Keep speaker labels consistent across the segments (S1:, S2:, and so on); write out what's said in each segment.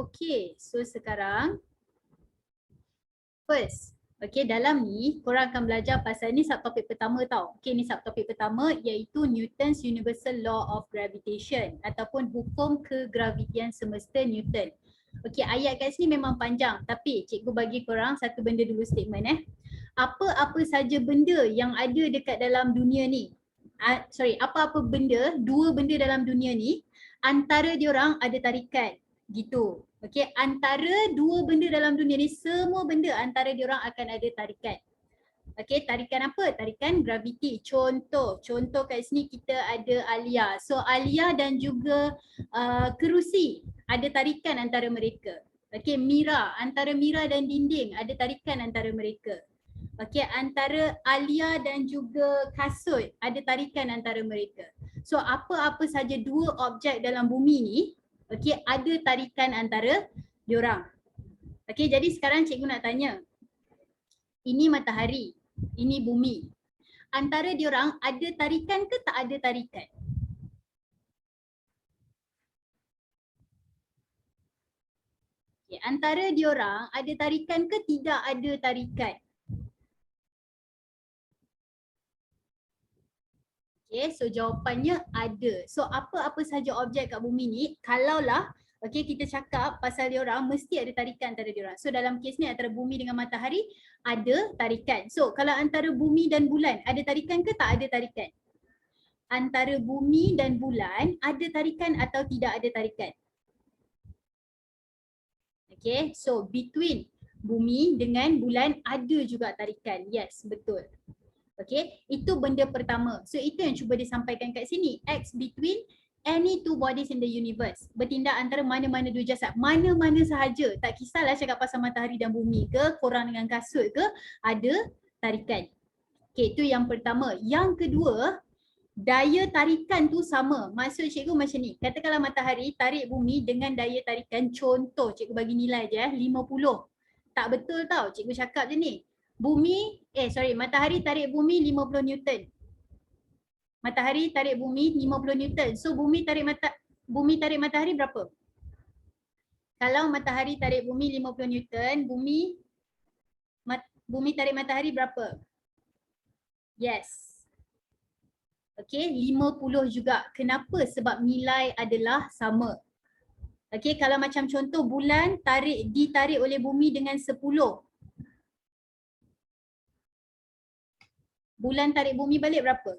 S1: Okay, so sekarang first, okay, dalam ni korang akan belajar pasal ni subtopik pertama tau. Okay, ni subtopik pertama iaitu Newton's Universal Law of Gravitation ataupun hukum kegravitian semesta Newton. Okay, ayat kat sini memang panjang tapi cikgu bagi korang satu benda dulu statement. Apa-apa saja benda yang ada dekat dalam dunia ni, apa-apa benda, dua benda dalam dunia ni, antara diorang ada tarikan gitu. Okey, antara dua benda dalam dunia ni, semua benda antara diorang akan ada tarikan. Okey, tarikan apa? Tarikan graviti. Contoh kat sini kita ada Alia. So Alia dan juga kerusi ada tarikan antara mereka. Okey, Mira, antara Mira dan dinding ada tarikan antara mereka. Okey, antara Alia dan juga kasut ada tarikan antara mereka. So apa-apa saja dua objek dalam bumi ni, okey, ada tarikan antara diorang. Okey, jadi sekarang cikgu nak tanya. Ini matahari, ini bumi. Antara diorang ada tarikan ke tak ada tarikan? Okay, antara diorang ada tarikan ke tidak ada tarikan? Okay, so jawapannya ada. So apa-apa saja objek kat bumi ni, kalaulah okay, kita cakap pasal diorang, mesti ada tarikan antara diorang. So dalam kes ni antara bumi dengan matahari ada tarikan. So kalau antara bumi dan bulan ada tarikan ke tak ada tarikan? Antara bumi dan bulan ada tarikan atau tidak ada tarikan? Okay, so between bumi dengan bulan ada juga tarikan. Yes, betul. Okay, itu benda pertama. So itu yang cuba disampaikan kat sini. Acts between any two bodies in the universe. Bertindak antara mana-mana dua jasad. Mana-mana sahaja. Tak kisahlah cakap pasal matahari dan bumi ke, korang dengan kasut ke, ada tarikan. Okay, itu yang pertama. Yang kedua, daya tarikan tu sama. Maksud cikgu macam ni. Katakanlah matahari tarik bumi dengan daya tarikan, contoh cikgu bagi nilai je 50. Tak betul tau, cikgu cakap je ni. Matahari tarik bumi 50 Newton. Matahari tarik bumi 50 Newton. So bumi tarik matahari berapa? Kalau matahari tarik bumi 50 Newton, bumi tarik matahari berapa? Yes. Okay, 50 juga. Kenapa? Sebab nilai adalah sama. Okay, kalau macam contoh bulan ditarik oleh bumi dengan 10. Bulan tarik bumi balik berapa?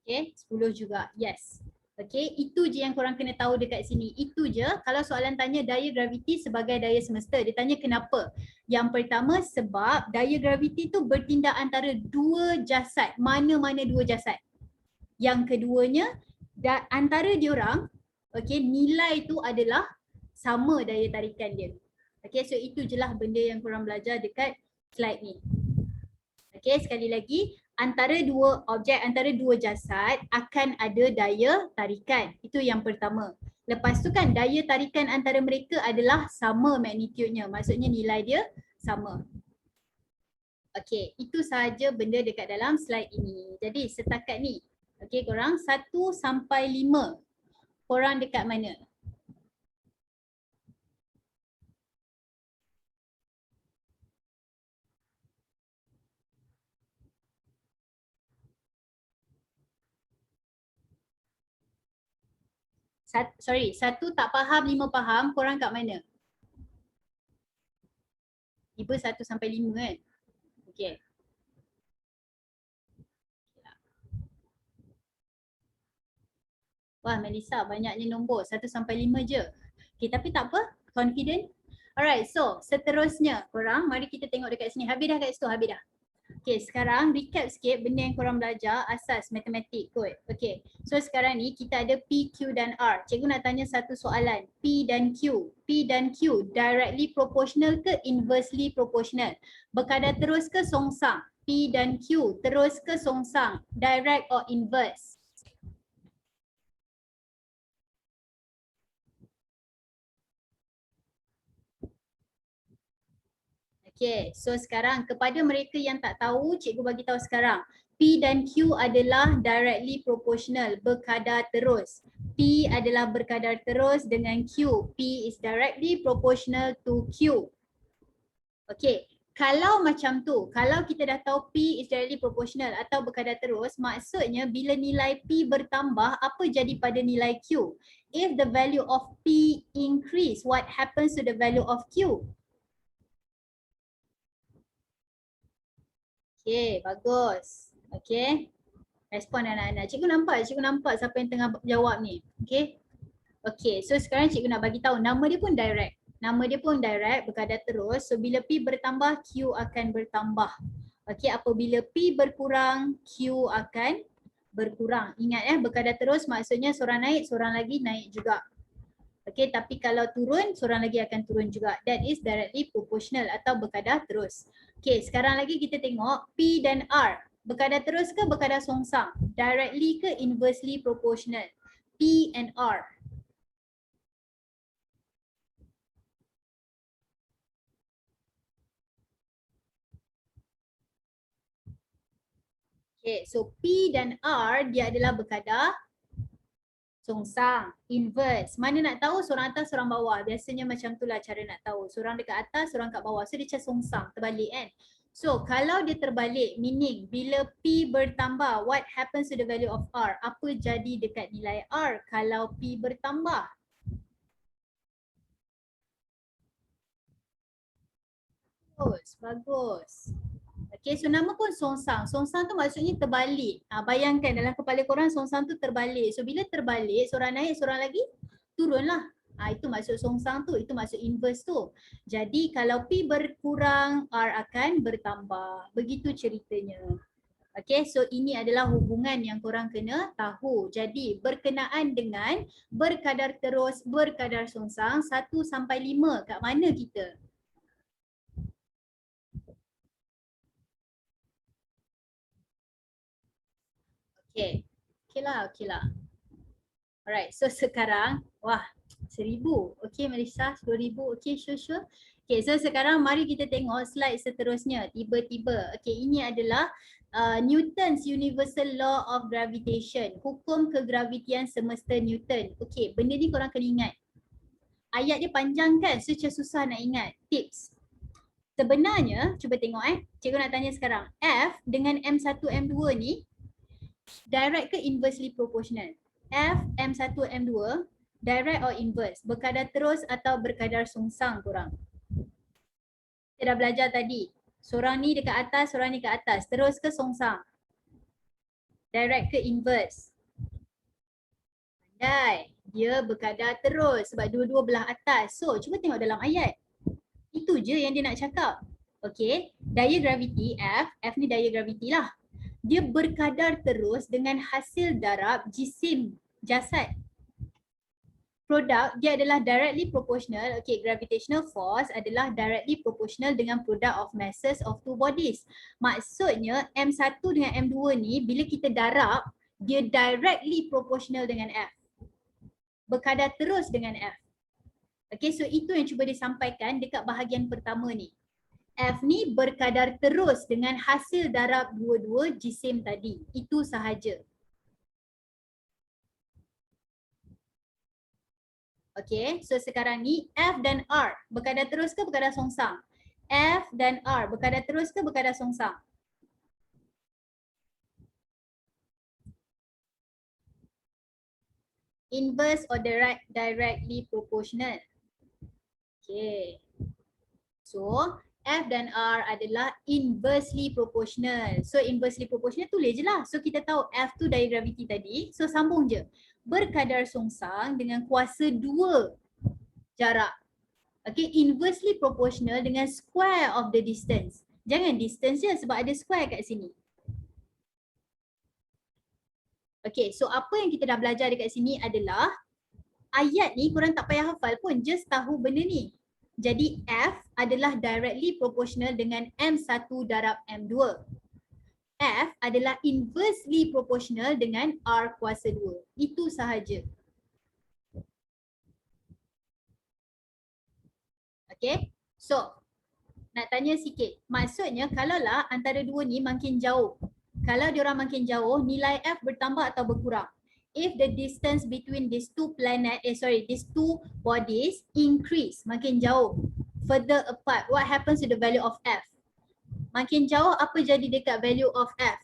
S1: Okay, 10 juga. Yes. Okay, itu je yang korang kena tahu dekat sini. Itu je. Kalau soalan tanya daya graviti sebagai daya semesta, dia tanya kenapa? Yang pertama sebab daya graviti tu bertindak antara dua jasad. Mana-mana dua jasad. Yang keduanya, antara diorang, okay, nilai tu adalah sama daya tarikan dia. Okay, so itu je lah benda yang korang belajar dekat slide ni. Okay, sekali lagi, antara dua objek, antara dua jasad akan ada daya tarikan. Itu yang pertama. Lepas tu kan daya tarikan antara mereka adalah sama magnitude-nya. Maksudnya nilai dia sama. Okay, itu sahaja benda dekat dalam slide ini. Jadi setakat ni, okay, korang 1 sampai 5. Korang dekat mana? Satu tak faham, 5 faham, korang kat mana? Tiba 1 sampai 5 kan? Okay. Wah Melissa, banyaknya nombor, 1 sampai 5 je. Okay, tapi tak apa, confident. Alright, so seterusnya korang, mari kita tengok dekat sini. Habis dah kat situ, habis dah. Okay, sekarang recap sikit benda yang korang belajar asas matematik kot. Okay, so sekarang ni kita ada P, Q dan R. Cikgu nak tanya satu soalan. P dan Q. P dan Q directly proportional ke inversely proportional? Berkadar terus ke songsang? P dan Q terus ke songsang? Direct or inverse? Okay, so sekarang kepada mereka yang tak tahu, cikgu bagi tahu sekarang. P dan Q adalah directly proportional, berkadar terus. P adalah berkadar terus dengan Q. P is directly proportional to Q. Okay, kalau macam tu, kalau kita dah tahu P is directly proportional atau berkadar terus, maksudnya bila nilai P bertambah, apa jadi pada nilai Q? If the value of P increase, what happens to the value of Q? Okay, bagus. Okay, respon anak-anak. Cikgu nampak siapa yang tengah jawab ni. Okay. Okay, so sekarang cikgu nak bagi tahu nama dia pun direct. Nama dia pun direct, berkadar terus. So bila P bertambah, Q akan bertambah. Okay, apabila P berkurang, Q akan berkurang. Ingat berkadar terus maksudnya seorang naik, seorang lagi naik juga. Okay, tapi kalau turun, seorang lagi akan turun juga. That is directly proportional atau berkadar terus. Okay, sekarang lagi kita tengok P dan R. Berkadar terus ke berkadar songsang? Directly ke inversely proportional? P and R. Okay, so P dan R dia adalah berkadar songsang, inverse. Mana nak tahu seorang atas, seorang bawah. Biasanya macam itulah cara nak tahu. Seorang dekat atas, seorang kat bawah. So dia macam songsang, terbalik kan. So kalau dia terbalik, meaning bila P bertambah, what happens to the value of R? Apa jadi dekat nilai R kalau P bertambah? Bagus, bagus. Okay, so nama pun songsang. Songsang tu maksudnya terbalik. Bayangkan dalam kepala korang songsang tu terbalik. So bila terbalik, seorang naik, seorang lagi turunlah. Itu maksud songsang tu, itu maksud inverse tu. Jadi kalau P berkurang, R akan bertambah. Begitu ceritanya. Okay, so ini adalah hubungan yang korang kena tahu. Jadi berkenaan dengan berkadar terus, berkadar songsang 1 sampai 5. Kat mana kita? Okay, okay lah. Alright, so sekarang, wah 1000. Okay Melissa, 10,000. Okay, sure. Okay, so sekarang mari kita tengok slide seterusnya. Tiba-tiba, okay ini adalah Newton's Universal Law of Gravitation. Hukum kegravitian semesta Newton. Okay, benda ni korang kena ingat. Ayat dia panjang kan, so macam susah nak ingat. Tips. Sebenarnya, cuba tengok cikgu nak tanya sekarang. F dengan M1, M2 ni direct ke inversely proportional? F, M1, M2, direct or inverse? Berkadar terus atau berkadar songsang korang? Kita dah belajar tadi. Seorang ni dekat atas, seorang ni kat atas. Terus ke songsang? Direct ke inverse? Pandai. Dia berkadar terus sebab dua-dua belah atas. So, cuba tengok dalam ayat. Itu je yang dia nak cakap. Okay, daya graviti F, F ni daya graviti lah. Dia berkadar terus dengan hasil darab jisim jasad. Produk dia adalah directly proportional. Okay, gravitational force adalah directly proportional dengan product of masses of two bodies. Maksudnya M1 dengan M2 ni bila kita darab, dia directly proportional dengan F. Berkadar terus dengan F. Okay, so itu yang cuba disampaikan dekat bahagian pertama ni. F ni berkadar terus dengan hasil darab dua-dua jisim tadi. Itu sahaja. Okay, so sekarang ni F dan R berkadar terus ke berkadar songsang? F dan R berkadar terus ke berkadar songsang? Inverse or directly proportional? Okay. So, F dan R adalah inversely proportional. So, inversely proportional tulis je lah. So, kita tahu F tu daya graviti tadi. So, sambung je. Berkadar songsang dengan kuasa 2 jarak. Okay, inversely proportional dengan square of the distance. Jangan distance je sebab ada square kat sini. Okay, so apa yang kita dah belajar dekat sini adalah ayat ni korang tak payah hafal pun, just tahu benda ni. Jadi F adalah directly proportional dengan M1 darab M2. F adalah inversely proportional dengan R kuasa 2. Itu sahaja. Okay, so nak tanya sikit. Maksudnya kalaulah antara dua ni makin jauh. Kalau diorang makin jauh, nilai F bertambah atau berkurang. If the distance between these two these two bodies increase, makin jauh, further apart, what happens to the value of F? Makin jauh, apa jadi dekat value of F?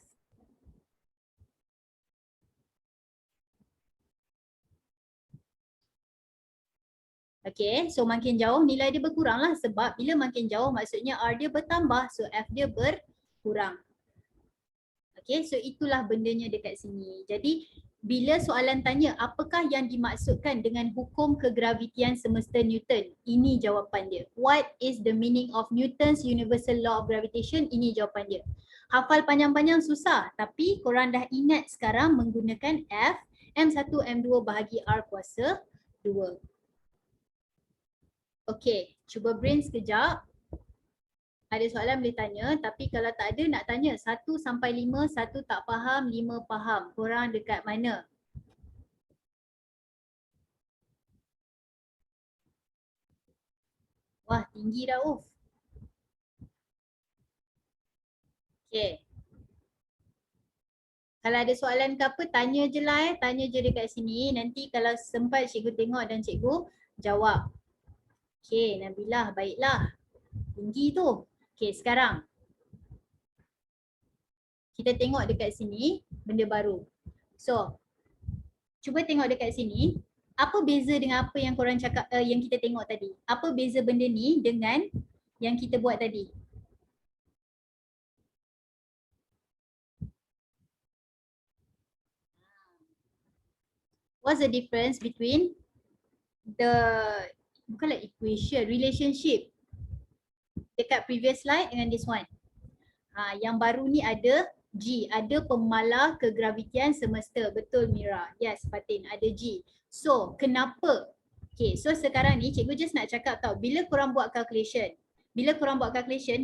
S1: Okay, so makin jauh nilai dia berkurang lah sebab bila makin jauh maksudnya R dia bertambah, so F dia berkurang. Okay, so itulah bendanya dekat sini. Jadi bila soalan tanya apakah yang dimaksudkan dengan hukum kegravitian semesta Newton, ini jawapan dia. What is the meaning of Newton's universal law of gravitation? Ini jawapan dia. Hafal panjang-panjang susah, tapi korang dah ingat sekarang menggunakan F, M1, M2 bahagi R kuasa 2. Okay, cuba brain sekejap. Ada soalan boleh tanya, tapi kalau tak ada nak tanya 1 sampai 5, 1 tak faham, 5 faham. Korang dekat mana? Wah, tinggi dah Uf. Okay. Kalau ada soalan ke apa, tanya je lah tanya je dekat sini. Nanti kalau sempat cikgu tengok dan cikgu jawab. Okay, Nabilah, baiklah. Tinggi tu. Okay, sekarang kita tengok dekat sini benda baru. So, cuba tengok dekat sini. Apa beza dengan apa yang korang cakap, yang kita tengok tadi? Apa beza benda ni dengan yang kita buat tadi? What's the difference between the, bukanlah equation, relationship dekat previous slide dengan this one? Yang baru ni ada G, ada pemalar kegravitian semesta. Betul Mira. Yes, Fatin, ada G. So, kenapa? Okay, so sekarang ni cikgu just nak cakap tau, bila korang buat calculation,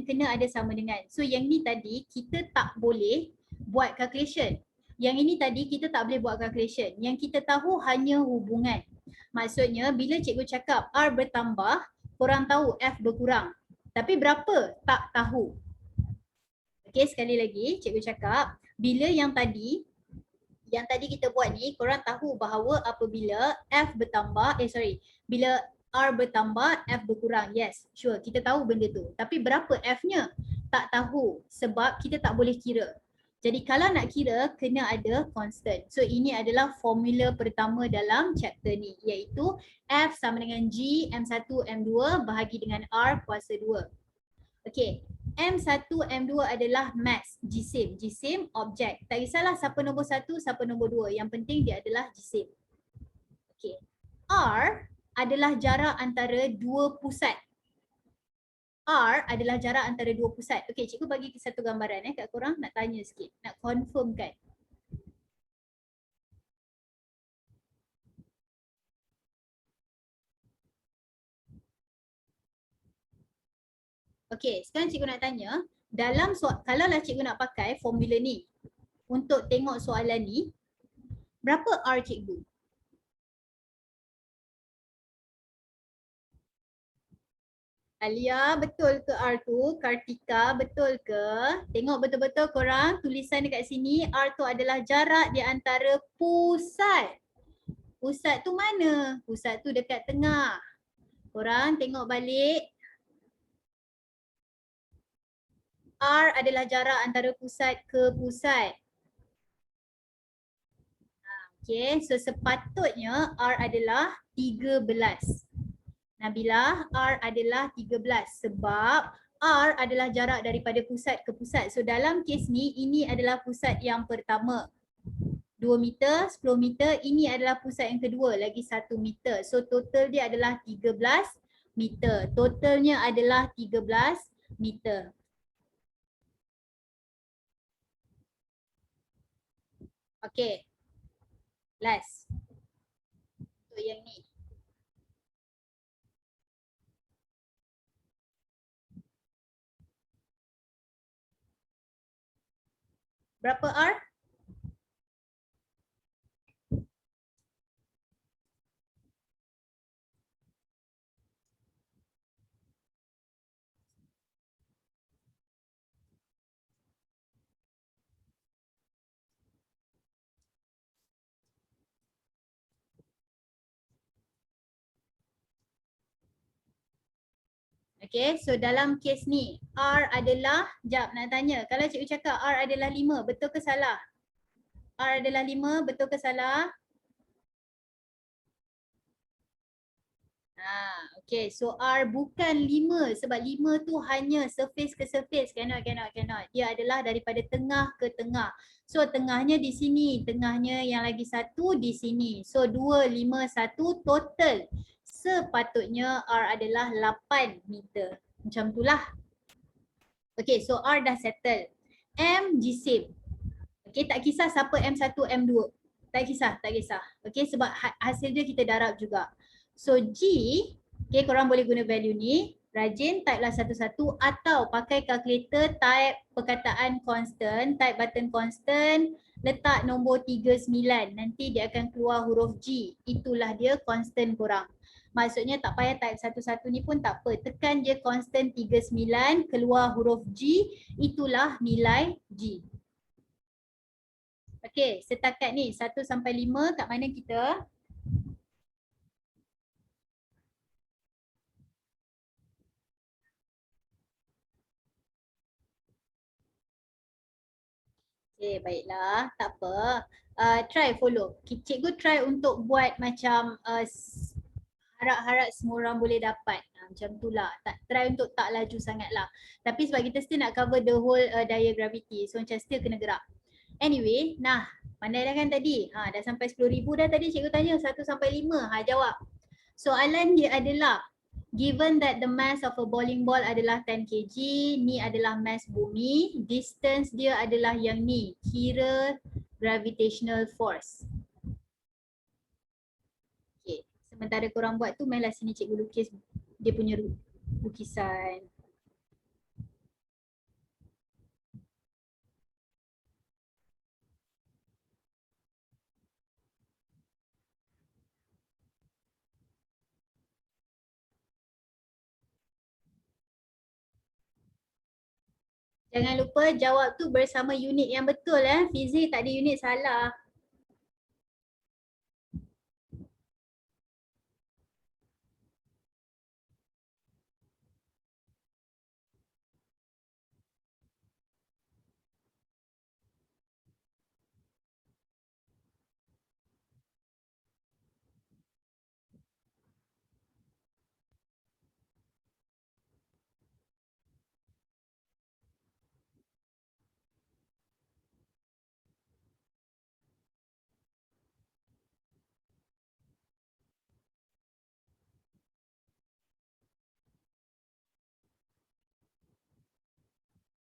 S1: kena ada sama dengan. So, yang ni tadi kita tak boleh buat calculation. Yang ini tadi kita tak boleh buat calculation. Yang kita tahu hanya hubungan. Maksudnya bila cikgu cakap R bertambah, korang tahu F berkurang. Tapi berapa? Tak tahu. Okay, sekali lagi cikgu cakap, bila yang tadi kita buat ni, korang tahu bahawa apabila F bertambah, bila R bertambah, F berkurang. Yes, sure, kita tahu benda tu. Tapi berapa F-nya? Tak tahu sebab kita tak boleh kira. Jadi kalau nak kira, kena ada constant. So ini adalah formula pertama dalam chapter ni, iaitu F sama dengan G, M1, M2 bahagi dengan R kuasa 2. Okay, M1, M2 adalah mass, jisim. Jisim, objek. Tak kisahlah siapa nombor 1, siapa nombor 2. Yang penting dia adalah jisim. Okay. R adalah jarak antara dua pusat. R adalah jarak antara dua pusat. Okay, cikgu bagi satu gambaran kat korang, nak tanya sikit. Nak confirm kan. Okay, sekarang cikgu nak tanya, dalam kalaulah cikgu nak pakai formula ni untuk tengok soalan ni, berapa R cikgu? Alia, betul ke R tu? Kartika, betul ke? Tengok betul-betul korang tulisan dekat sini, R tu adalah jarak di antara pusat. Pusat tu mana? Pusat tu dekat tengah. Korang tengok balik. R adalah jarak antara pusat ke pusat. Okay, so sepatutnya R adalah 13. Nabila, R adalah 13 sebab R adalah jarak daripada pusat ke pusat. So dalam kes ni, ini adalah pusat yang pertama. 2 meter, 10 meter, ini adalah pusat yang kedua, lagi 1 meter. So total dia adalah 13 meter. Totalnya adalah 13 meter. Okay. Last. Untuk yang ni. Berapa R? Okay, so dalam kes ni R adalah, jap nak tanya, kalau cikgu cakap R adalah 5, betul ke salah? R adalah 5, betul ke salah? Okay, so R bukan 5 sebab 5 tu hanya surface ke surface, cannot. Dia adalah daripada tengah ke tengah. So tengahnya di sini, tengahnya yang lagi satu di sini. So 2, 5, 1 total. Sepatutnya R adalah 8 meter. Macam itulah. Okay, so R dah settle. M jisim. Okay, tak kisah siapa M1, M2. Tak kisah. Okay, sebab hasil dia kita darab juga. So G, okay, korang boleh guna value ni. Rajin, type lah satu-satu atau pakai calculator, type perkataan constant, type button constant, letak nombor 39. Nanti dia akan keluar huruf G. Itulah dia constant korang. Maksudnya tak payah type satu-satu ni pun tak apa. Tekan je constant 39, keluar huruf G, itulah nilai G. Okey, setakat ni 1 sampai 5 kat mana kita? Okey, baiklah. Tak apa. Try follow. Cikgu try untuk buat macam harap-harap semua orang boleh dapat. Macam tu lah. Try untuk tak laju sangat lah. Tapi sebab kita still nak cover the whole daya gravity. So macam still kena gerak. Anyway, nah, pandai dah kan tadi? Dah sampai 10,000 dah tadi cikgu tanya 1 sampai 5. Jawab. Soalan dia adalah, given that the mass of a bowling ball adalah 10 kg, ni adalah mass bumi, distance dia adalah yang ni, kira gravitational force. Okay. Sementara korang buat tu, mainlah sini cikgu lukis dia punya lukisan. Jangan lupa jawab tu bersama unit yang betul. Fizik tak ada unit salah.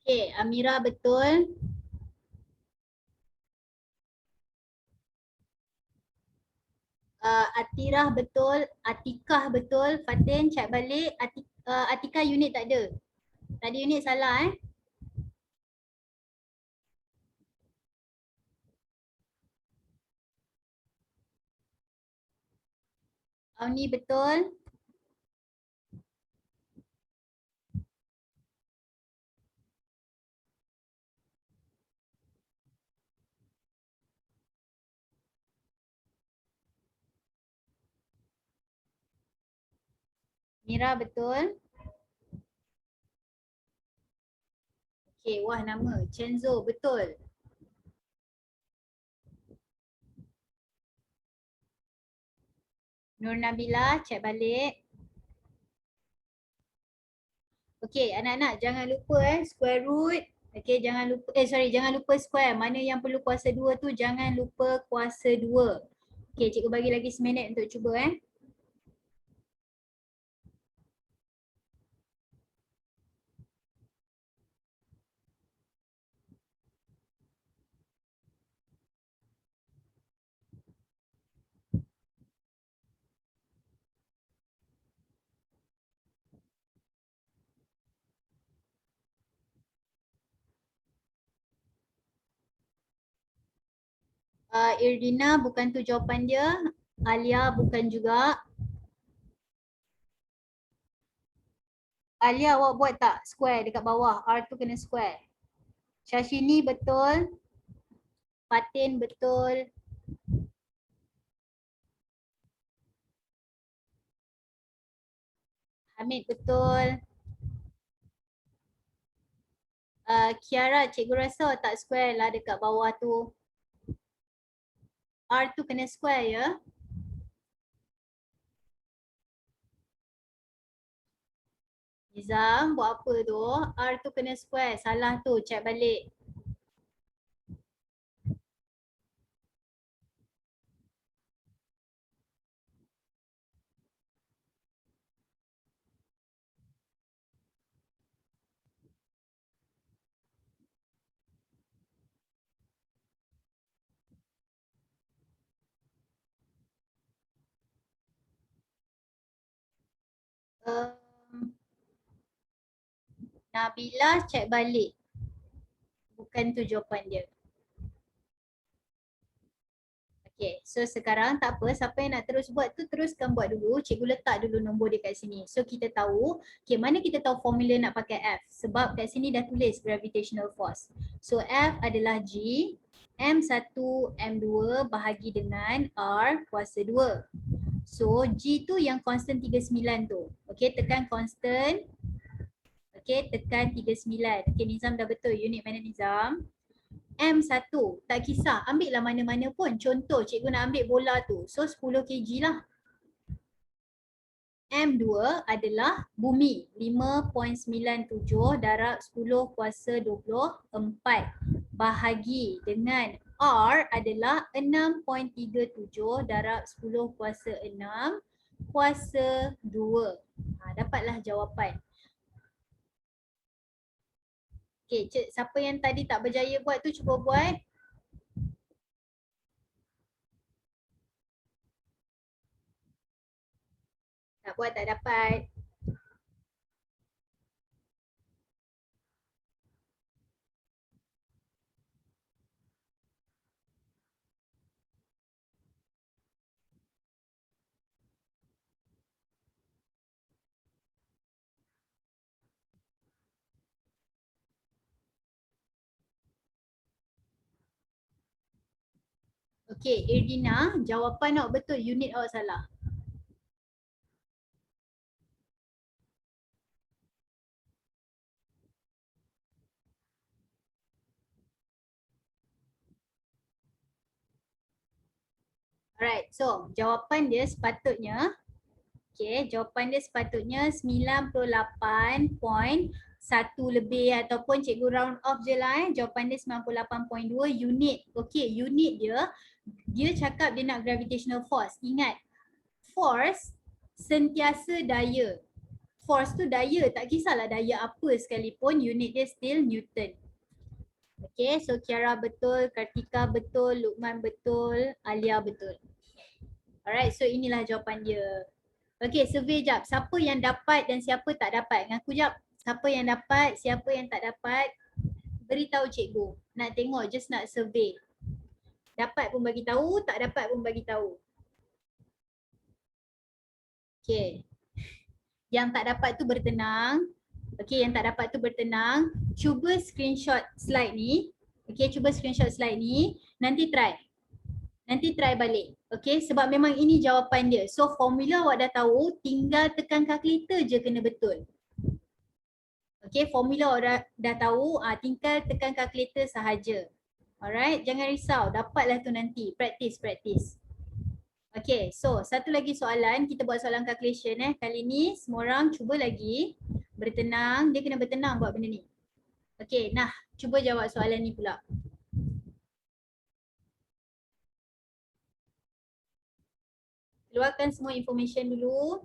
S1: Okay, Amira betul. Atirah betul, Atikah betul, Fatin check balik, Atikah unit tak ada. Tadi unit salah Auni betul. Mira betul. Okay, wah nama. Chenzo betul. Nur Nabila check balik. Okay, anak-anak jangan lupa square root. Okay, jangan lupa, jangan lupa square. Mana yang perlu kuasa 2 tu jangan lupa kuasa 2. Okay, cikgu bagi lagi seminit untuk cuba Irdina bukan tu jawapan dia. Alia bukan juga. Alia awak buat tak square dekat bawah? R tu kena square. Shashini betul. Fatin betul. Hamid betul. Kiara, cikgu rasa tak square lah dekat bawah tu. R tu kena square ya. Nizam buat apa tu? R tu kena square. Salah tu, check balik. Um, Nabila check balik. Bukan tu jawapan dia. Okay, so sekarang tak apa, siapa yang nak terus buat tu teruskan buat dulu. Cikgu letak dulu nombor dia kat sini. So kita tahu, okay, mana kita tahu formula nak pakai F? Sebab kat sini dah tulis gravitational force. So F adalah G, M1, M2 bahagi dengan R kuasa 2. So G tu yang constant 39 tu. Okay, tekan constant. Okay, tekan 39. Okay, Nizam dah betul. Unit mana Nizam? M1, tak kisah, ambil lah mana-mana pun. Contoh, cikgu nak ambil bola tu. So 10 kg lah. M2 adalah bumi. 5.97 darab 10 kuasa 24 bahagi dengan R adalah 6.37 darab 10 kuasa 6 kuasa 2. Dapatlah jawapan. Okay, siapa yang tadi tak berjaya buat tu cuba buat. Tak buat tak dapat. Okay, Irdina, jawapan awak betul, unit awak salah. Alright, so jawapan dia sepatutnya, okay, jawapan dia sepatutnya 98.1 lebih ataupun cikgu round off je lah jawapan dia 98.2 unit. Okay, unit dia cakap dia nak gravitational force. Ingat, force sentiasa daya. Force tu daya, tak kisahlah daya apa sekalipun, unit dia still Newton. Okay, so Kiara betul, Kartika betul, Lukman betul, Alia betul. Alright, so inilah jawapan dia. Okay, survey jap. Siapa yang dapat dan siapa tak dapat? Ngaku jap. Siapa yang dapat, siapa yang tak dapat? Beritahu cikgu. Nak tengok, just nak survey. Dapat pun bagi tahu, tak dapat pun bagi tahu. Okay. Yang tak dapat tu bertenang. Okay, yang tak dapat tu bertenang. Cuba screenshot slide ni. Okay, cuba screenshot slide ni. Nanti try. Nanti try balik. Okay, sebab memang ini jawapan dia. So formula awak dah tahu, tinggal tekan kalkulator je kena betul. Okay, formula awak dah tahu, tinggal tekan kalkulator sahaja. Alright, jangan risau, dapatlah tu nanti. Practice. Okay, so satu lagi soalan, kita buat soalan calculation Kali ni semua orang cuba lagi bertenang, dia kena bertenang buat benda ni. Okay, nah cuba jawab soalan ni pula. Keluarkan semua information dulu.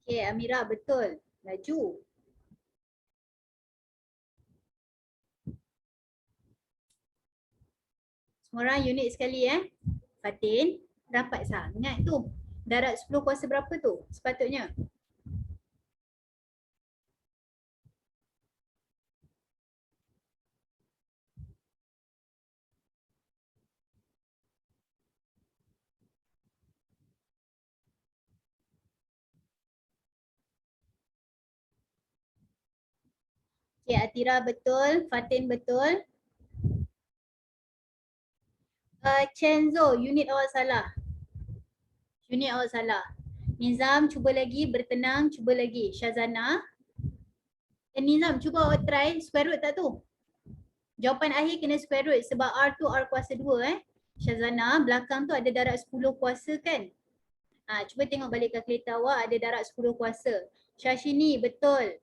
S1: Okay, Amira betul. laju. Semua orang unit sekali Fatin, rapat sangat tu. Darab 10 kuasa berapa tu sepatutnya? Okay, Atira betul, Fatin betul. Chenzo, unit awak salah. Unit awak salah. Nizam, cuba lagi, bertenang, cuba lagi. Syazana. Nizam, cuba awak try square root tak tu? Jawapan akhir kena square root sebab R tu R kuasa 2 Syazana, belakang tu ada darab 10 kuasa kan? Cuba tengok balik kalkulator awak ada darab 10 kuasa. Syashini, betul.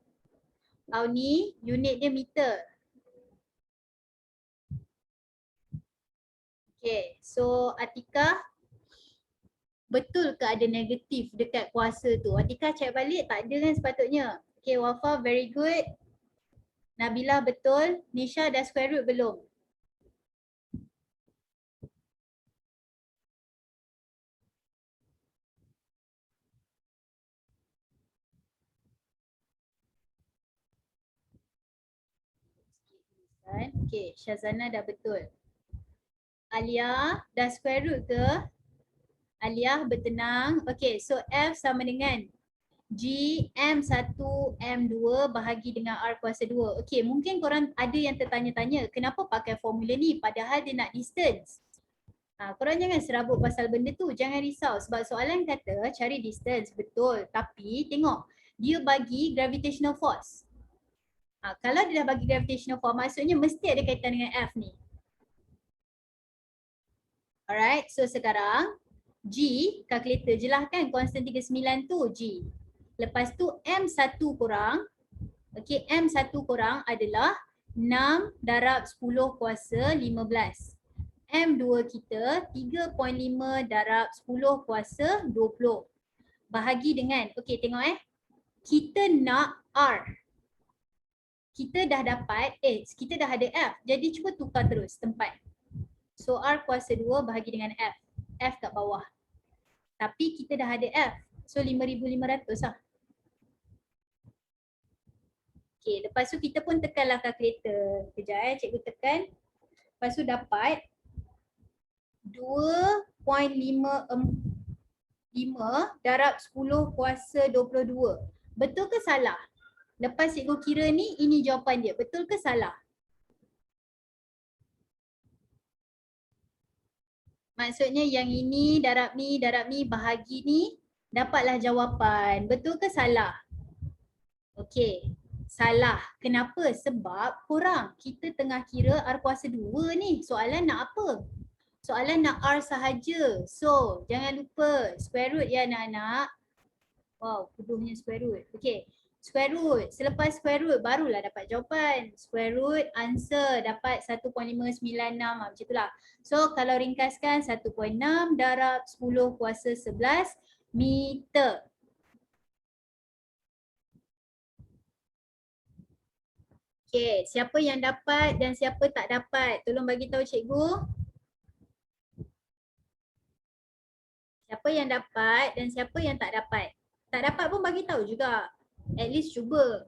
S1: Auni, unit dia meter. Okay, so Atika, betul ke ada negatif dekat kuasa tu? Atika check balik, tak ada kan sepatutnya. Okay, Wafa, very good. Nabila betul. Nisha dah square root belum? Okay, Syazana dah betul. Alia, dah square root ke? Alia, bertenang. Okay, so F sama dengan G M1 M2 bahagi dengan R kuasa 2. Okay, mungkin korang ada yang tertanya-tanya kenapa pakai formula ni padahal dia nak distance. Korang jangan serabut pasal benda tu. Jangan risau sebab soalan kata cari distance. Betul. Tapi tengok dia bagi gravitational force. Kalau dia dah bagi gravitational force maksudnya mesti ada kaitan dengan F ni. Alright, so sekarang G, kalkulator je lah kan constant 39 tu G. Lepas tu M1 korang, okay, M1 korang adalah 6 darab 10 kuasa 15. M2 kita 3.5 darab 10 kuasa 20. Bahagi dengan, okay tengok kita nak R. Kita dah dapat, kita dah ada F. Jadi cuba tukar terus tempat. So R kuasa 2 bahagi dengan F. F kat bawah. Tapi kita dah ada F. So 5,500 lah. Okay, lepas tu kita pun tekanlah kalkulator. Kejap cikgu tekan. Lepas tu dapat 2.55 darab 10 kuasa 22. Betul ke salah? Lepas cikgu kira ni, ini jawapan dia. Betul ke salah? Maksudnya yang ini darab ni bahagi ni dapatlah jawapan. Betul ke salah? Okey. Salah. Kenapa? Sebab kurang. Kita tengah kira R kuasa 2 ni. Soalan nak apa? Soalan nak R sahaja. So, jangan lupa square root ya anak-anak. Wow, kuduhnya square root. Okey. Square root. Selepas square root barulah dapat jawapan. Square root answer dapat 1.596 macam itulah. So, kalau ringkaskan 1.6 darab 10 kuasa 11 meter. Okay, siapa yang dapat dan siapa tak dapat? Tolong bagi tahu cikgu. Siapa yang dapat dan siapa yang tak dapat? Tak dapat pun bagi tahu juga. At least cuba.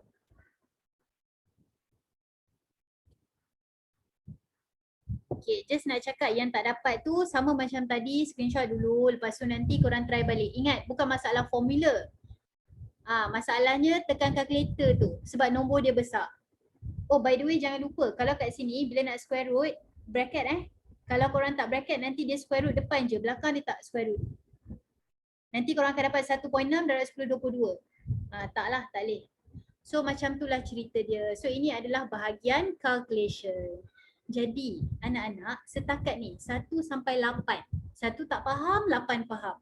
S1: Okay, just nak cakap yang tak dapat tu sama macam tadi, screenshot dulu. Lepas tu nanti korang try balik. Ingat, bukan masalah formula. Masalahnya tekan calculator tu sebab nombor dia besar. Oh, by the way jangan lupa kalau kat sini bila nak square root, bracket Kalau korang tak bracket nanti dia square root depan je, belakang dia tak square root. Nanti korang akan dapat 1.6 darab 10/22. Taklah, tak boleh. So macam itulah cerita dia. So ini adalah bahagian calculation. Jadi anak-anak setakat ni 1 sampai 8. 1 tak faham, 8 faham.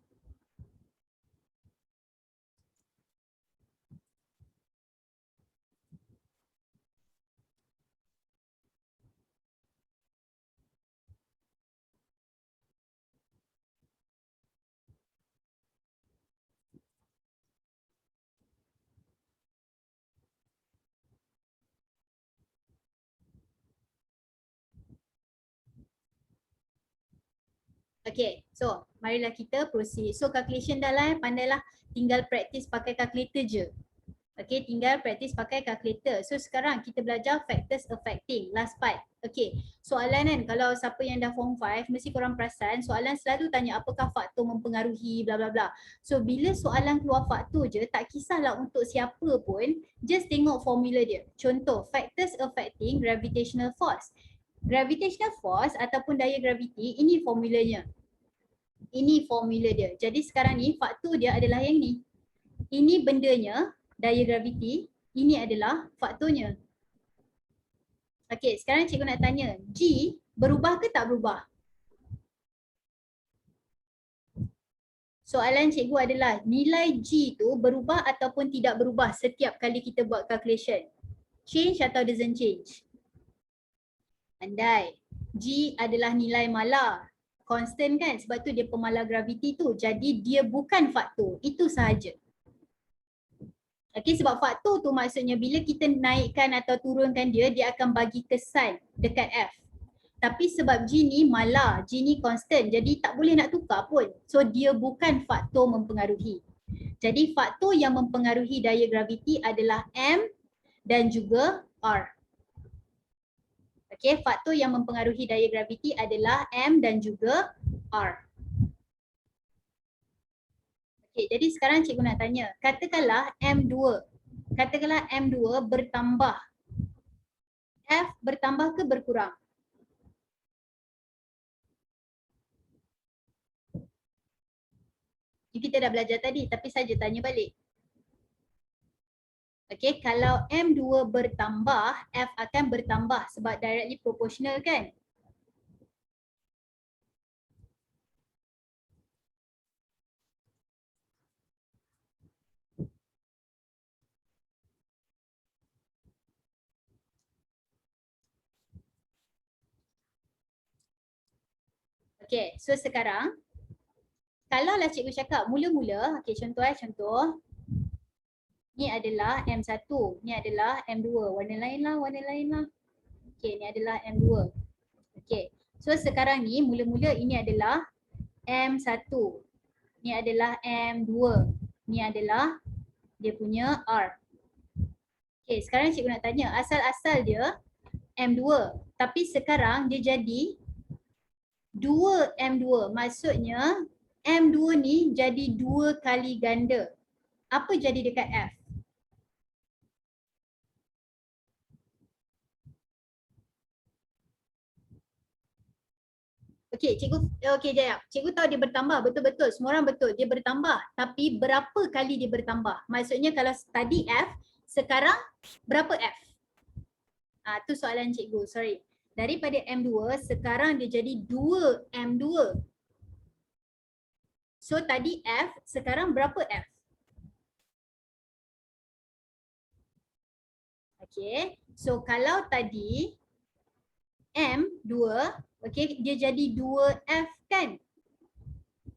S1: Okay, so marilah kita proceed. So calculation dah lah, pandailah, tinggal practice pakai calculator je. Okay, tinggal practice pakai calculator. So sekarang kita belajar factors affecting, last part. Okay, soalan kan, kalau siapa yang dah form 5, mesti korang perasan soalan selalu tanya apakah faktor mempengaruhi bla bla bla. So bila soalan keluar faktor je, tak kisahlah untuk siapa pun, just tengok formula dia. Contoh, factors affecting gravitational force. Gravitational force ataupun daya graviti, ini formulanya. Ini formula dia. Jadi sekarang ni faktor dia adalah yang ni. Ini bendanya, daya graviti, ini adalah faktornya. Okey, sekarang cikgu nak tanya, G berubah ke tak berubah? Soalan cikgu adalah nilai G tu berubah ataupun tidak berubah setiap kali kita buat calculation. Change atau doesn't change? Andai. G adalah nilai malar. Constant kan? Sebab tu dia pemalar graviti tu. Jadi dia bukan faktor. Itu sahaja. Okay, sebab faktor tu maksudnya bila kita naikkan atau turunkan dia, dia akan bagi kesan dekat F. Tapi sebab G ni malar, G ni constant, jadi tak boleh nak tukar pun. So dia bukan faktor mempengaruhi. Jadi faktor yang mempengaruhi daya graviti adalah M dan juga R. Okay, faktor yang mempengaruhi daya graviti adalah M dan juga R. Okay, jadi sekarang cikgu nak tanya, katakanlah M2 bertambah. F bertambah ke berkurang? Kita dah belajar tadi tapi saja tanya balik. Okay, kalau M2 bertambah, F akan bertambah sebab directly proportional kan? Okay, so sekarang kalau lah cikgu cakap mula-mula, okay contoh contoh. Ni adalah M1, ni adalah M2. Warna lain lah. Okay, ni adalah M2. Okay, so sekarang ni mula-mula ini adalah M1. Ni adalah M2. Ni adalah dia punya R. Okay, sekarang cikgu nak tanya asal-asal dia M2. Tapi sekarang dia jadi 2M2. Maksudnya M2 ni jadi 2 kali ganda. Apa jadi dekat F? Okey, jap. Cikgu tahu dia bertambah, betul-betul. Semua orang betul, dia bertambah. Tapi berapa kali dia bertambah? Maksudnya kalau tadi F, sekarang berapa F? Tu soalan cikgu, sorry. Daripada M2, sekarang dia jadi 2M2. So tadi F, sekarang berapa F? Okey, so kalau tadi M2, okey, dia jadi 2F kan?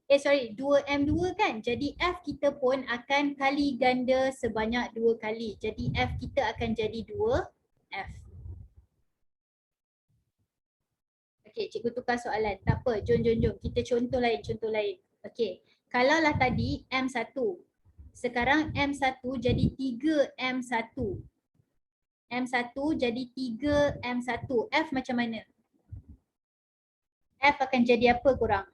S1: 2M2 kan? Jadi F kita pun akan kali ganda sebanyak 2 kali. Jadi F kita akan jadi 2F. Okey, cikgu tukar soalan. Tak apa, jom. Kita contoh lain. Okey, kalaulah tadi M1. Sekarang M1 jadi 3M1. M1 jadi 3M1. F macam mana? F akan jadi apa korang?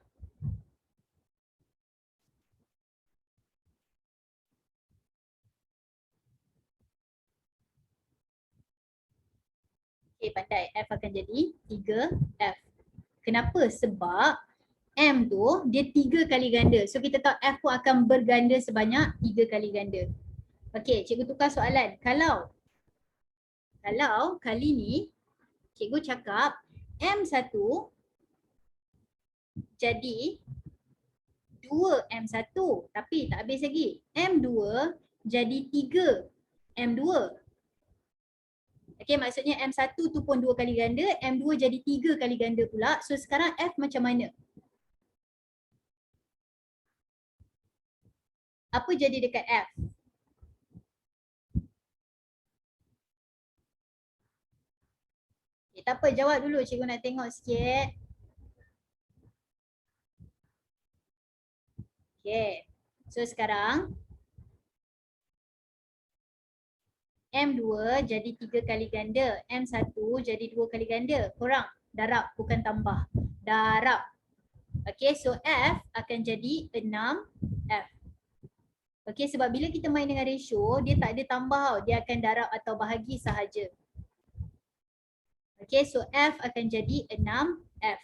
S1: Okay, pandai. F akan jadi 3F. Kenapa? Sebab M tu dia 3 kali ganda. So kita tahu F pun akan berganda sebanyak 3 kali ganda. Okay, cikgu tukar soalan. Kalau kali ni cikgu cakap M1 jadi 2M1 tapi tak habis lagi. M2 jadi 3M2. Okay, maksudnya M1 tu pun 2 kali ganda, M2 jadi 3 kali ganda pula. So sekarang F macam mana? Apa jadi dekat F? Okay, tak apa, jawab dulu. Cikgu nak tengok sikit. Okay. So sekarang M2 jadi 3 kali ganda. M1 jadi 2 kali ganda. Kurang. Darab bukan tambah. Darab. Okay, so F akan jadi 6F. Okay, sebab bila kita main dengan ratio, dia tak ada tambah tau. Dia akan darab atau bahagi sahaja. Okay, so F akan jadi 6F.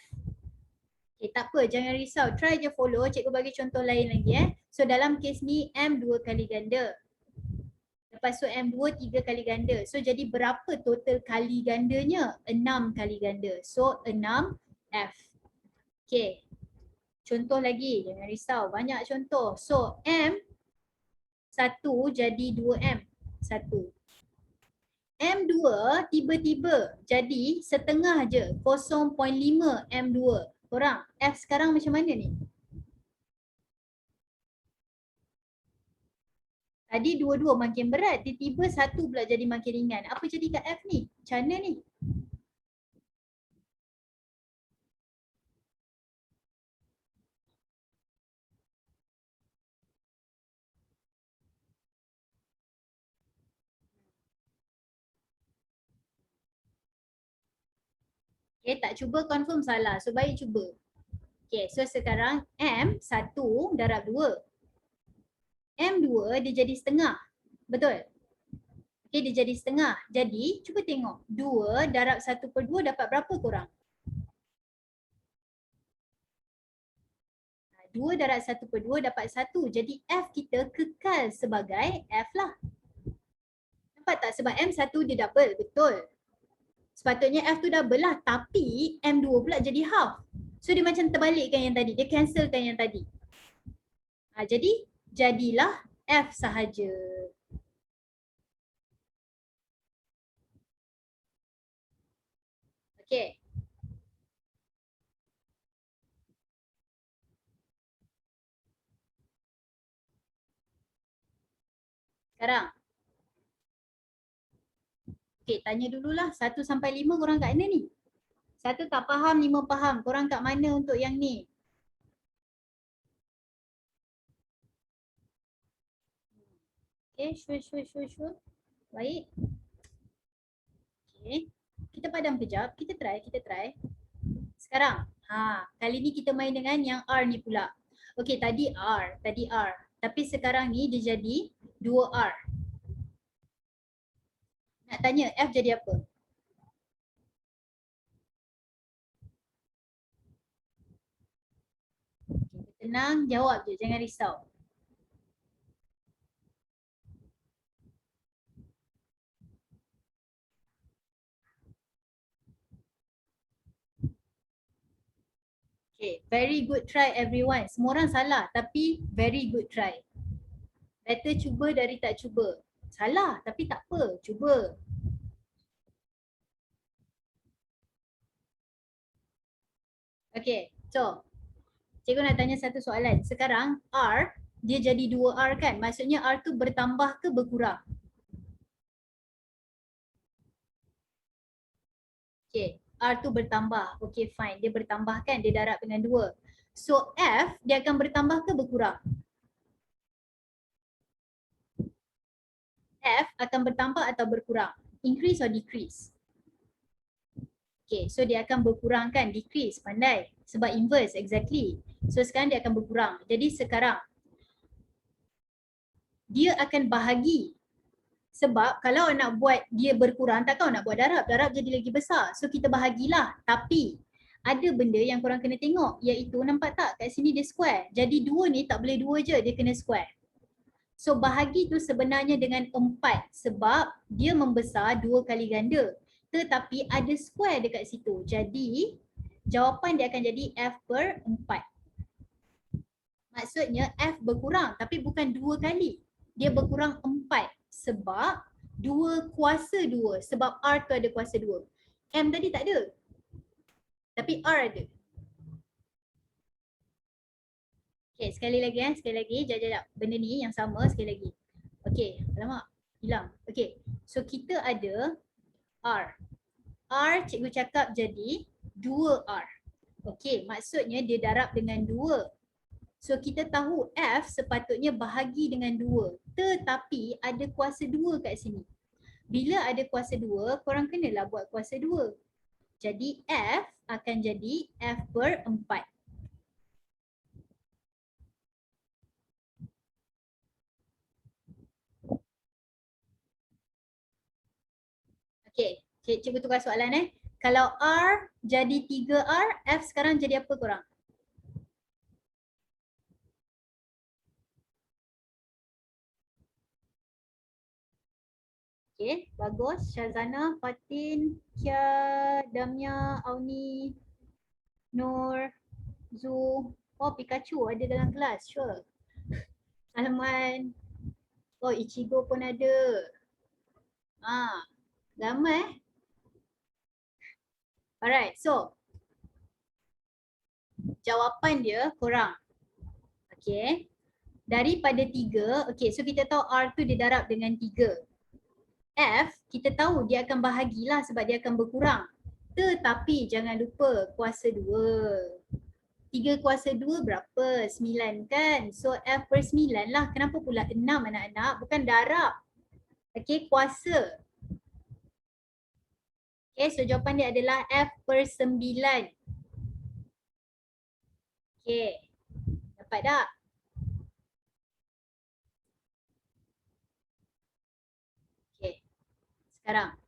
S1: Okay, tak apa, jangan risau. Try je follow. Cikgu bagi contoh lain lagi. So dalam kes ni, M 2 kali ganda. Lepas tu M2 3 kali ganda. So jadi berapa total kali gandanya? 6 kali ganda. So 6F. Okay. Contoh lagi. Jangan risau. Banyak contoh. So M 1 jadi 2M. 1. M2 tiba-tiba jadi setengah je. 0.5 M2. Korang, F sekarang macam mana ni? Tadi dua-dua makin berat, tiba-tiba satu pula jadi makin ringan. Apa jadi kat F ni? Macam mana ni? Okay, tak cuba confirm salah. So baik cuba. Okay, so sekarang M 1 darab 2. M2 dia jadi setengah. Betul? Okay, dia jadi setengah. Jadi cuba tengok. 2 darab 1/2 dapat berapa korang? 2 darab 1/2 dapat 1. Jadi F kita kekal sebagai F lah. Nampak tak? Sebab M1 dia double. Betul. Sepatutnya F tu double lah. Tapi M2 pula jadi half. So dia macam terbalikkan yang tadi. Dia cancelkan yang tadi. Jadi jadilah F sahaja. Okay. Sekarang. Okay, tanya dululah 1 sampai 5 korang kat mana ni? 1 tak faham, 5 faham. Korang kat mana untuk yang ni? Okay, sure. Baik. Okay. Kita padam kejap. Kita try. Sekarang. Kali ni kita main dengan yang R ni pula. Okay, tadi R. Tapi sekarang ni dia jadi 2R. Nak tanya F jadi apa? Okay, tenang, jawab je. Jangan risau. Okay, very good try everyone. Semua orang salah tapi very good try. Better cuba dari tak cuba. Salah tapi tak apa, cuba. Okay, so cikgu nak tanya satu soalan. Sekarang R, dia jadi 2R kan? Maksudnya R tu bertambah ke berkurang? Okay, R tu bertambah. Okay, fine. Dia bertambah kan? Dia darab dengan 2. So F, dia akan bertambah ke berkurang? F akan bertambah atau berkurang? Increase or decrease? Okay, so dia akan berkurang kan? Decrease, pandai. Sebab inverse, exactly. So sekarang dia akan berkurang. Jadi sekarang, dia akan bahagi. Sebab kalau nak buat dia berkurang, takkan nak buat darab. Darab jadi lagi besar. So kita bahagilah. Tapi, ada benda yang korang kena tengok. Iaitu, nampak tak? Kat sini dia square. Jadi 2 ni tak boleh 2 je, dia kena square. So bahagi tu sebenarnya dengan 4 sebab dia membesar 2 kali ganda. Tetapi ada square dekat situ. Jadi jawapan dia akan jadi F/4. Maksudnya F berkurang tapi bukan 2 kali. Dia berkurang 4 sebab 2 kuasa 2. Sebab R tu ada kuasa 2. M tadi tak ada. Tapi R ada. Okay, sekali lagi. Sekejap. Benda ni yang sama sekali lagi. Okay, alamak. Hilang. Okay, so kita ada R. R cikgu cakap jadi 2R. Okay, maksudnya dia darab dengan 2. So kita tahu F sepatutnya bahagi dengan 2. Tetapi ada kuasa 2 kat sini. Bila ada kuasa 2, korang kenalah buat kuasa 2. Jadi F akan jadi F per 4. Okay, cikgu tukar soalan Kalau R jadi 3R, F sekarang jadi apa korang? Okay, bagus. Syazana, Fatin, Kia, Damia, Auni, Nur, Zu. Oh, Pikachu ada dalam kelas, sure. Salman. Oh, Ichigo pun ada. Ramai Alright, so jawapan dia korang. Okay. Daripada 3, okay, so kita tahu R tu dia darab dengan 3. F, kita tahu dia akan bahagilah sebab dia akan berkurang. Tetapi jangan lupa kuasa 2. 3 kuasa 2 berapa? 9 kan? So F per 9 lah. Kenapa pula 6 anak-anak? Bukan darab. Okay, kuasa. Okay, so jawapan dia adalah F per 9. Okay, dapat tak? Okay, sekarang.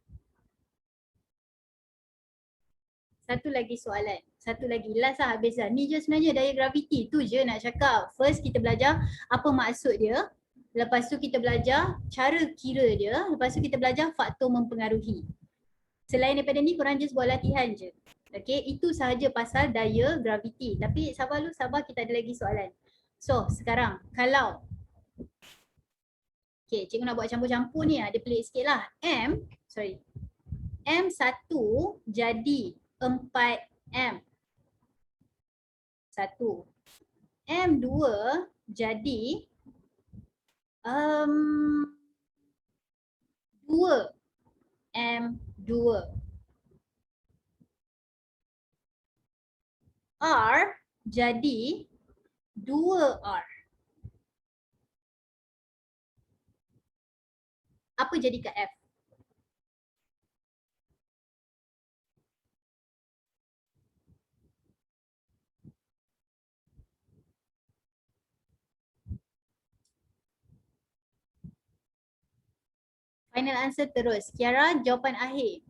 S1: Satu lagi soalan. Satu lagi. Last lah habis lah. Ni je sebenarnya daya graviti. Tu je nak cakap. First kita belajar apa maksud dia. Lepas tu kita belajar cara kira dia. Lepas tu kita belajar faktor mempengaruhi. Selain daripada ni korang just buat latihan je. Okay, itu sahaja pasal daya graviti. Tapi sabar lu, sabar, kita ada lagi soalan. So sekarang kalau okay, cikgu nak buat campur-campur ni ada pelik sikit lah. M1 jadi 4M. 1. M2 jadi 2M2. R jadi 2R. Apa jadi kat F? Final answer terus. Kiara, jawapan akhir.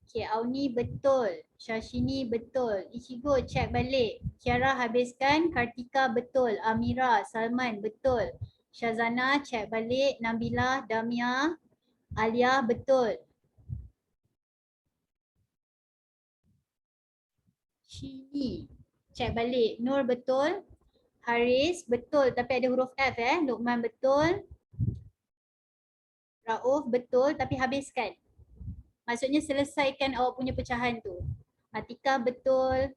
S1: Okay, Auni betul. Shashini betul. Ichigo check balik. Kiara habiskan. Kartika betul. Amira, Salman betul. Shazana check balik. Nabila, Damia, Alia betul. Shini check balik. Nur betul. Haris betul tapi ada huruf F Luqman betul. Rauf betul tapi habiskan. Maksudnya selesaikan awak punya pecahan tu. Atika betul.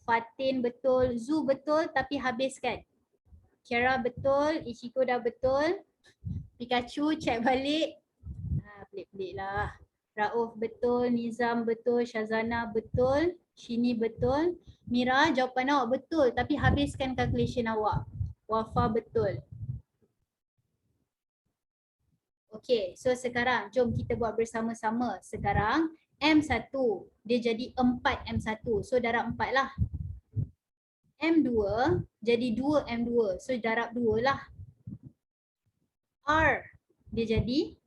S1: Fatin betul. Zu betul tapi habiskan. Kiara betul. Ichiko dah betul. Pikachu check balik. Pelik-pelik lah. Rauf betul. Nizam betul. Shazana betul. Shini betul. Mira, jawapan awak betul tapi habiskan calculation awak. Wafa betul. Okay, so sekarang jom kita buat bersama-sama. Sekarang M1 dia jadi 4M1. So darab 4 lah. M2 jadi 2M2. So darab 2 lah. R dia jadi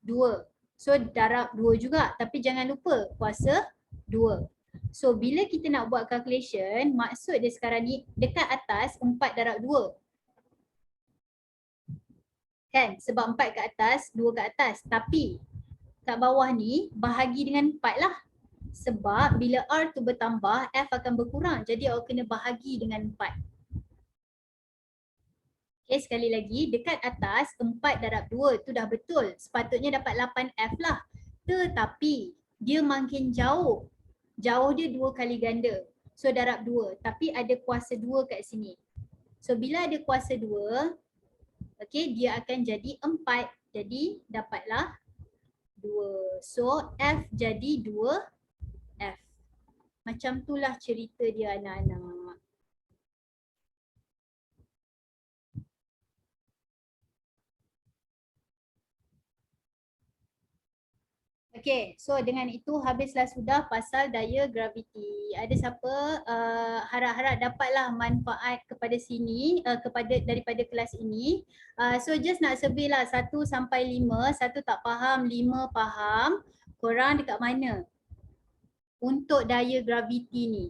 S1: 2. So darab 2 juga. Tapi jangan lupa kuasa 2. So bila kita nak buat calculation, maksud dia sekarang ni dekat atas 4 darab 2. Kan? Sebab 4 ke atas, 2 ke atas. Tapi kat bawah ni bahagi dengan 4 lah. Sebab bila R tu bertambah, F akan berkurang. Jadi awak kena bahagi dengan 4. Okay, sekali lagi. Dekat atas 4 darab 2 tu dah betul. Sepatutnya dapat 8F lah. Tetapi dia makin jauh. Jauh dia 2 kali ganda. So darab 2. Tapi ada kuasa 2 kat sini. So bila ada kuasa 2, okay, dia akan jadi 4. Jadi dapatlah 2. So F jadi 2F. Macam itulah cerita dia anak-anak. Okay, so dengan itu habislah sudah pasal daya graviti. Ada siapa harap-harap dapatlah manfaat kepada sini, daripada kelas ini. So just nak survey lah 1 sampai 5, 1 tak faham, 5 faham. Korang dekat mana untuk daya graviti ni?